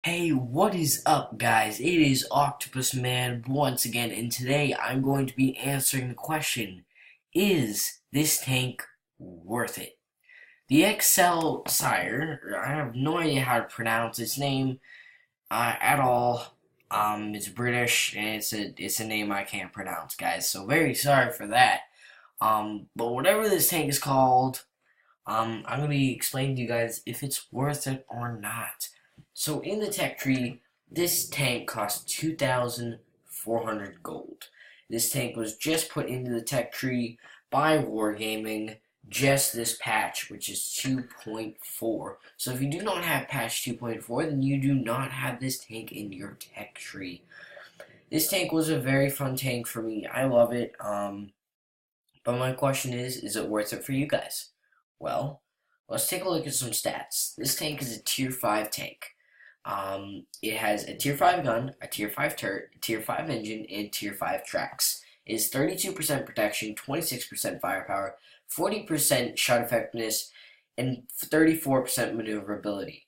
Hey, what is up, guys? It is Octopus Man once again, and today I'm going to be answering the question, is this tank worth it? The Excelsior, I have no idea how to pronounce its name at all. It's British, and it's a name I can't pronounce, guys, so very sorry for that. But whatever this tank is called, I'm going to be explaining to you guys if it's worth it or not. So in the tech tree, this tank cost 2,400 gold. This tank was just put into the tech tree by Wargaming just this patch, which is 2.4. So if you do not have patch 2.4, then you do not have this tank in your tech tree. This tank was a very fun tank for me. I love it. But my question is it worth it for you guys? Well, let's take a look at some stats. This tank is a tier 5 tank. It has a tier 5 gun, a tier 5 turret, a tier 5 engine, and tier 5 tracks. It is 32% protection, 26% firepower, 40% shot effectiveness, and 34% maneuverability.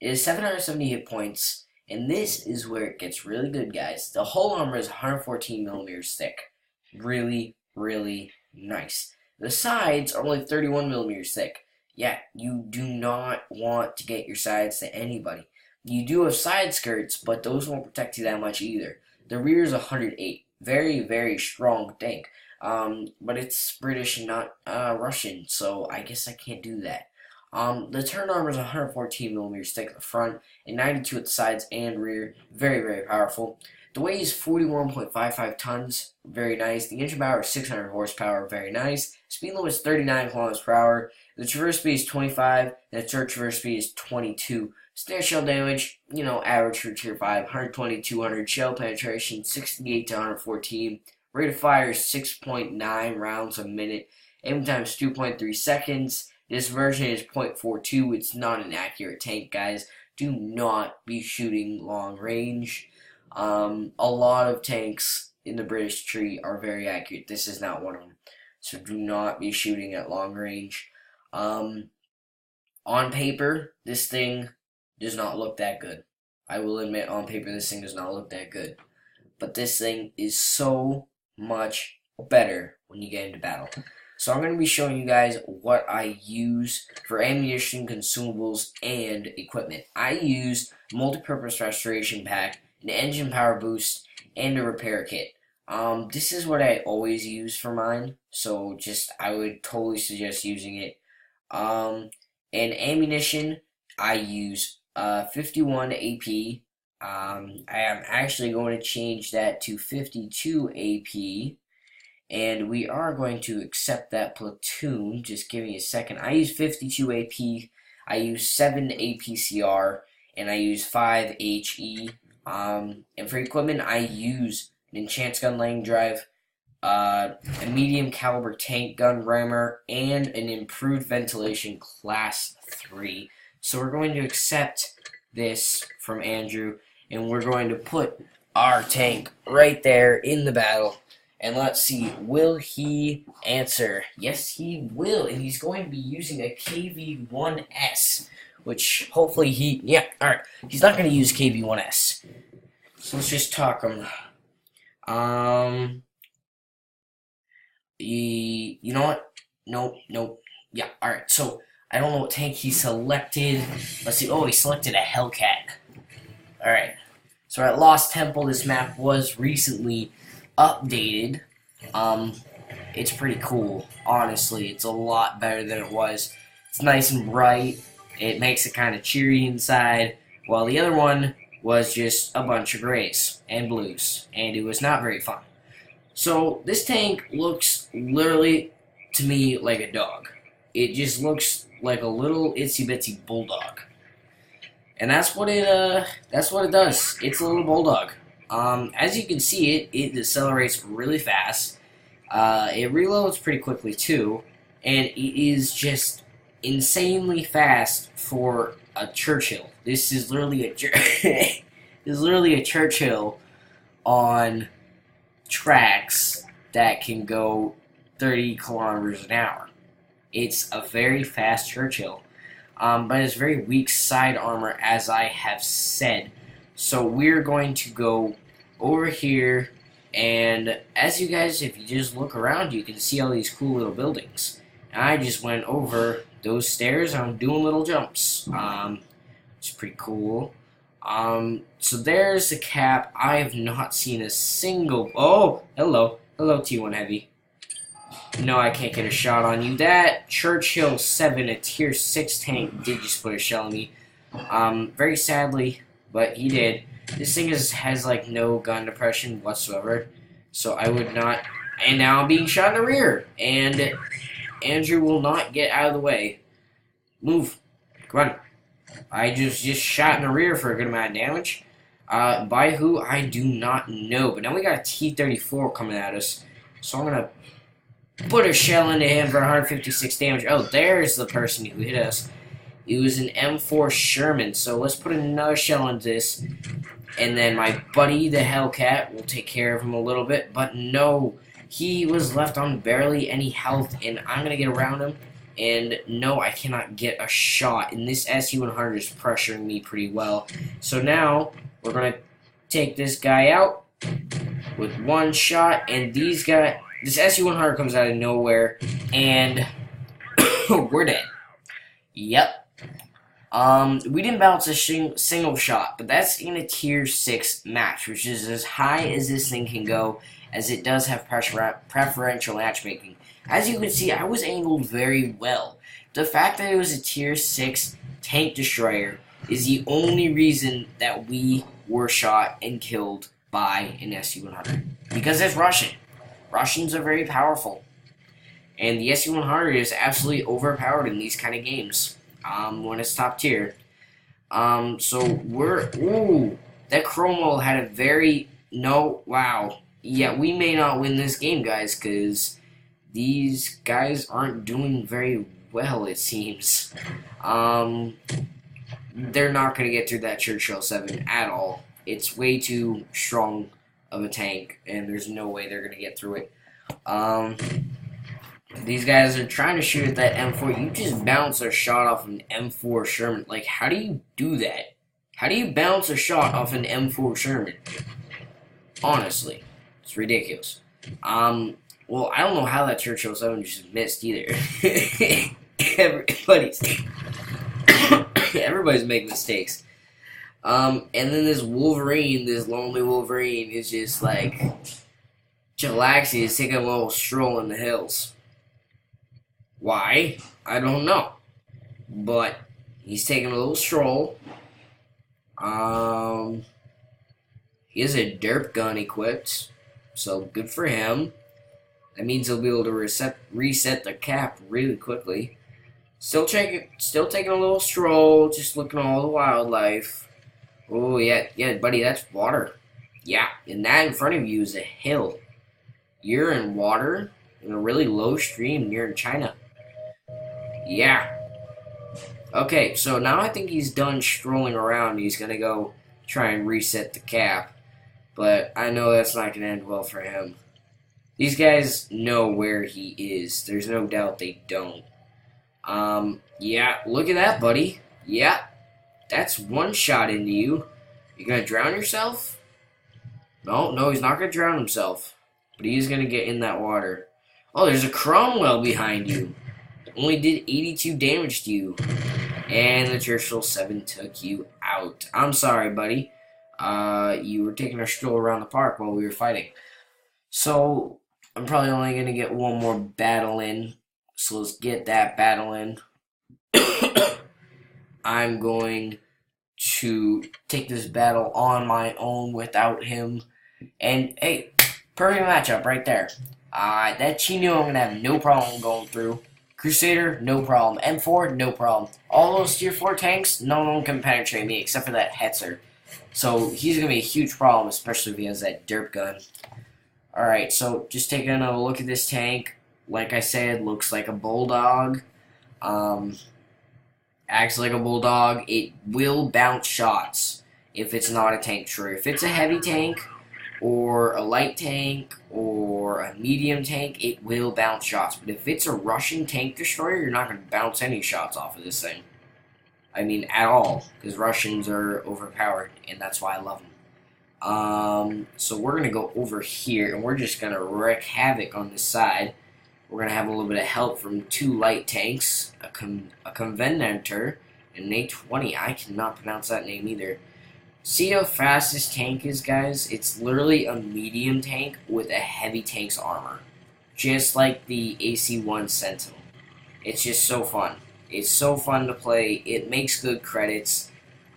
It is 770 hit points, and this is where it gets really good, guys. The whole armor is 114 millimeters thick. Really, really nice. The sides are only 31 millimeters thick. Yeah, you do not want to get your sides to anybody. You do have side skirts, but those won't protect you that much either. The rear is 108. Very, very strong tank. But it's British and not Russian, so I guess I can't do that. The turn armor is 114 millimeters thick at the front and 92 at the sides and rear. Very, very powerful. The weight is 41.55 tons. Very nice. The engine power is 600 horsepower. Very nice. Speed limit is 39 kilometers per hour. The traverse speed is 25, and the turret traverse speed is 22. Snare shell damage, average for tier 5, 120 200. Shell penetration, 68 to 114. Rate of fire is 6.9 rounds a minute. Aim time is 2.3 seconds. This version is .42. It's not an accurate tank, guys. Do not be shooting long range. A lot of tanks in the British tree are very accurate. This is not one of them. So do not be shooting at long range. On paper, this thing does not look that good. I will admit, on paper, this thing does not look that good. But this thing is so much better when you get into battle. So I'm going to be showing you guys what I use for ammunition, consumables, and equipment. I use a multi-purpose restoration pack, an engine power boost, and a repair kit. This is what I always use for mine, so I would totally suggest using it. And ammunition, I use 51 AP. I am actually going to change that to 52 AP, and we are going to accept that platoon. Just give me a second. I use 52 AP, I use 7 APCR, and I use 5 HE. And for equipment, I use an enhanced gun landing drive, a medium caliber tank gun rammer, and an improved ventilation class 3. So we're going to accept this from Andrew, and we're going to put our tank right there in the battle. And let's see, will he answer? Yes, he will, and he's going to be using a KV-1S, which hopefully alright, he's not going to use KV-1S. So let's just talk him. You know what? Nope. Yeah, alright, so I don't know what tank he selected. Let's see. Oh, he selected a Hellcat. Alright. So at Lost Temple, this map was recently updated. It's pretty cool. Honestly, it's a lot better than it was. It's nice and bright. It makes it kind of cheery inside. While the other one was just a bunch of grays and blues. And it was not very fun. So this tank looks literally to me like a dog. It just looks like a little itsy bitsy bulldog, and that's what it does. It's a little bulldog. As you can see, it decelerates really fast. It reloads pretty quickly too, and it is just insanely fast for a Churchill. This is literally a this is literally a Churchill on tracks that can go 30 kilometers an hour. It's a very fast Churchill. but it's very weak side armor, as I have said. So we're going to go over here, and as you guys, if you just look around, you can see all these cool little buildings. And I just went over those stairs, and I'm doing little jumps. It's pretty cool. So there's the cap. I have not seen a single... Oh, hello. Hello, T1 Heavy. No, I can't get a shot on you. That Churchill 7, a tier 6 tank, did just put a shell on me. Very sadly, but he did. This thing has like no gun depression whatsoever, so I would not... And now I'm being shot in the rear, and Andrew will not get out of the way. Move. Come on. I just shot in the rear for a good amount of damage. By who? I do not know, but now we got a T-34 coming at us, so I'm going to put a shell into him for 156 damage. Oh, there's the person who hit us. It was an M4 Sherman, so let's put another shell into this. And then my buddy, the Hellcat, will take care of him a little bit. But no, he was left on barely any health, and I'm going to get around him. And no, I cannot get a shot. And this SU-100 is pressuring me pretty well. So now, we're going to take this guy out with one shot. And these guys... This SU-100 comes out of nowhere, and we're dead. Yep. We didn't bounce a single shot, but that's in a tier 6 match, which is as high as this thing can go, as it does have preferential matchmaking. As you can see, I was angled very well. The fact that it was a tier 6 tank destroyer is the only reason that we were shot and killed by an SU-100. Because it's Russian. Russians are very powerful, and the SU-100 is absolutely overpowered in these kind of games, when it's top tier. So that Cromwell had a very, wow. Yeah, we may not win this game, guys, because these guys aren't doing very well, it seems. They're not going to get through that Churchill 7 at all. It's way too strong of a tank, and there's no way they're going to get through it. These guys are trying to shoot at that M4. You just bounce a shot off an M4 Sherman. Like, how do you do that? How do you bounce a shot off an M4 Sherman? Honestly, it's ridiculous. Well, I don't know how that Churchill 7 just missed either. Everybody's making mistakes. And then this Wolverine, this lonely Wolverine, is just like chillaxing. He's taking a little stroll in the hills. Why? I don't know. But he's taking a little stroll. He has a derp gun equipped, so good for him. That means he'll be able to reset the cap really quickly. Still taking a little stroll, just looking at all the wildlife. Oh, yeah, buddy, that's water. Yeah, and that in front of you is a hill. You're in water, in a really low stream, and you're in China. Yeah. Okay, so now I think he's done strolling around. He's going to go try and reset the cap. But I know that's not going to end well for him. These guys know where he is. There's no doubt they don't. Yeah, look at that, buddy. Yeah. That's one shot into you. You gonna drown yourself? No, he's not gonna drown himself. But he is gonna get in that water. Oh, there's a Cromwell behind you. Only did 82 damage to you. And the Churchill 7 took you out. I'm sorry, buddy. You were taking a stroll around the park while we were fighting. So, I'm probably only gonna get one more battle in. So let's get that battle in. I'm going to take this battle on my own without him. And, hey, perfect matchup right there. That Chino I'm going to have no problem going through. Crusader, no problem. M4, no problem. All those tier 4 tanks, no one can penetrate me except for that Hetzer. So he's going to be a huge problem, especially if he has that derp gun. Alright, so just taking a look at this tank. Like I said, looks like a bulldog. Acts like a bulldog. It will bounce shots if it's not a tank destroyer. If it's a heavy tank, or a light tank, or a medium tank, it will bounce shots. But if it's a Russian tank destroyer, you're not going to bounce any shots off of this thing. I mean, at all, because Russians are overpowered, and that's why I love them. So we're gonna go over here, and we're just gonna wreak havoc on this side. We're gonna have a little bit of help from 2 light tanks, a Convenator, and an A20. I cannot pronounce that name either. See how fast this tank is, guys? It's literally a medium tank with a heavy tank's armor, just like the AC-1 Sentinel. It's just so fun. It's so fun to play. It makes good credits.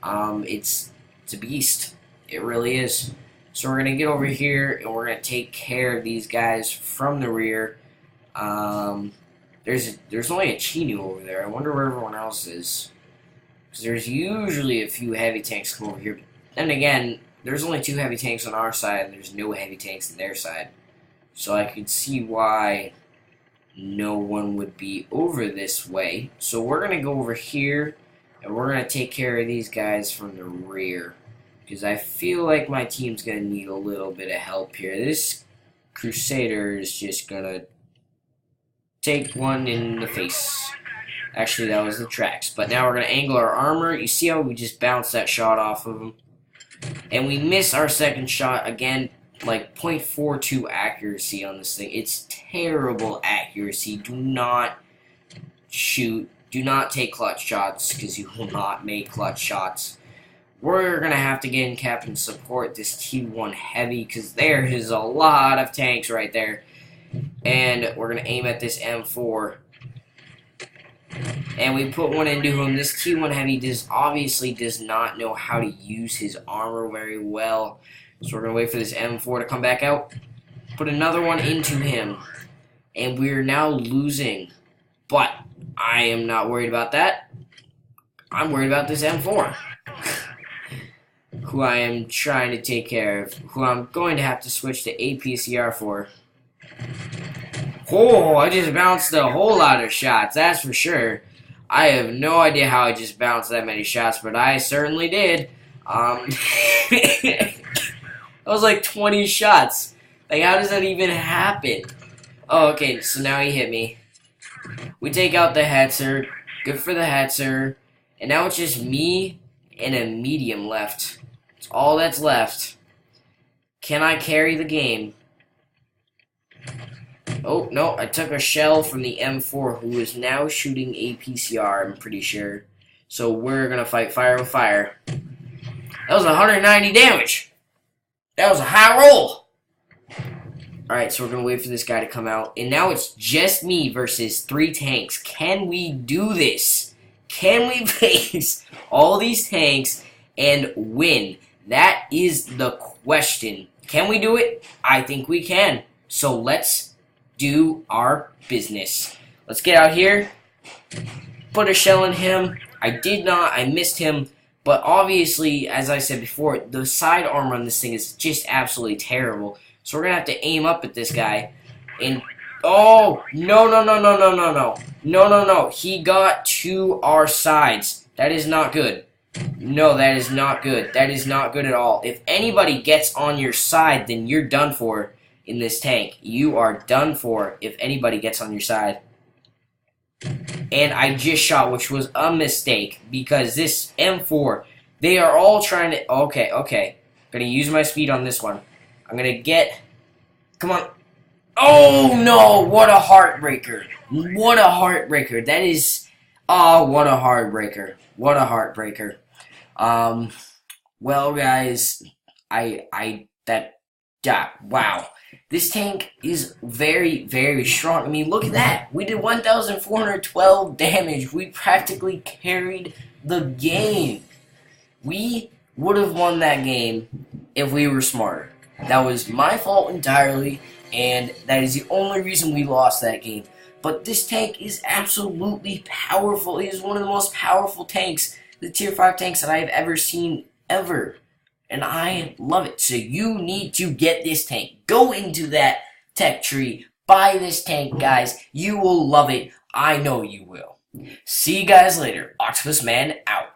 It's a beast. It really is. So we're gonna get over here and we're gonna take care of these guys from the rear. There's only a Chinu over there. I wonder where everyone else is. Because there's usually a few heavy tanks come over here. But then again, there's only 2 heavy tanks on our side and there's no heavy tanks on their side. So I could see why no one would be over this way. So we're going to go over here and we're going to take care of these guys from the rear. Because I feel like my team's going to need a little bit of help here. This Crusader is just going to take one in the face. Actually, that was the tracks. But now we're going to angle our armor. You see how we just bounced that shot off of him? And we miss our second shot again. Like 0.42 accuracy on this thing. It's terrible accuracy. Do not shoot. Do not take clutch shots because you will not make clutch shots. We're going to have to get in cap and support this T1 heavy because there is a lot of tanks right there. And we're going to aim at this M4. And we put one into him. This T1 heavy obviously does not know how to use his armor very well. So we're going to wait for this M4 to come back out. Put another one into him. And we're now losing. But I am not worried about that. I'm worried about this M4. Who I am trying to take care of. Who I'm going to have to switch to APCR for. Oh, I just bounced a whole lot of shots. That's for sure. I have no idea how I just bounced that many shots. But I certainly did. That was like 20 shots. Like, how does that even happen? Oh, okay, so now he hit me. We take out the Hetzer. Good for the Hetzer. And now it's just me and a medium left. It's all that's left. Can I carry the game? Oh, no, I took a shell from the M4, who is now shooting APCR, I'm pretty sure. So we're going to fight fire with fire. That was 190 damage. That was a high roll. Alright, so we're going to wait for this guy to come out. And now it's just me versus 3 tanks. Can we do this? Can we face all these tanks and win? That is the question. Can we do it? I think we can. So let's do our business. Let's get out here. Put a shell in him. I did not. I missed him. But obviously, as I said before, the side armor on this thing is just absolutely terrible. So we're going to have to aim up at this guy. And, oh, no. No. He got to our sides. That is not good. No, that is not good. That is not good at all. If anybody gets on your side, then you're done for in this tank. You are done for if anybody gets on your side. And I just shot, which was a mistake, because this M4, they are all trying to... Okay. Gonna use my speed on this one. I'm gonna get... Come on. Oh, no! What a heartbreaker. What a heartbreaker. That is... Oh, what a heartbreaker. What a heartbreaker. Well, guys, wow. This tank is very, very strong. I mean, look at that. We did 1,412 damage. We practically carried the game. We would have won that game if we were smarter. That was my fault entirely, and that is the only reason we lost that game. But this tank is absolutely powerful. It is one of the most powerful tanks, the tier 5 tanks that I have ever seen, ever. And I love it. So you need to get this tank. Go into that tech tree. Buy this tank, guys. You will love it. I know you will. See you guys later. Octopus Man out.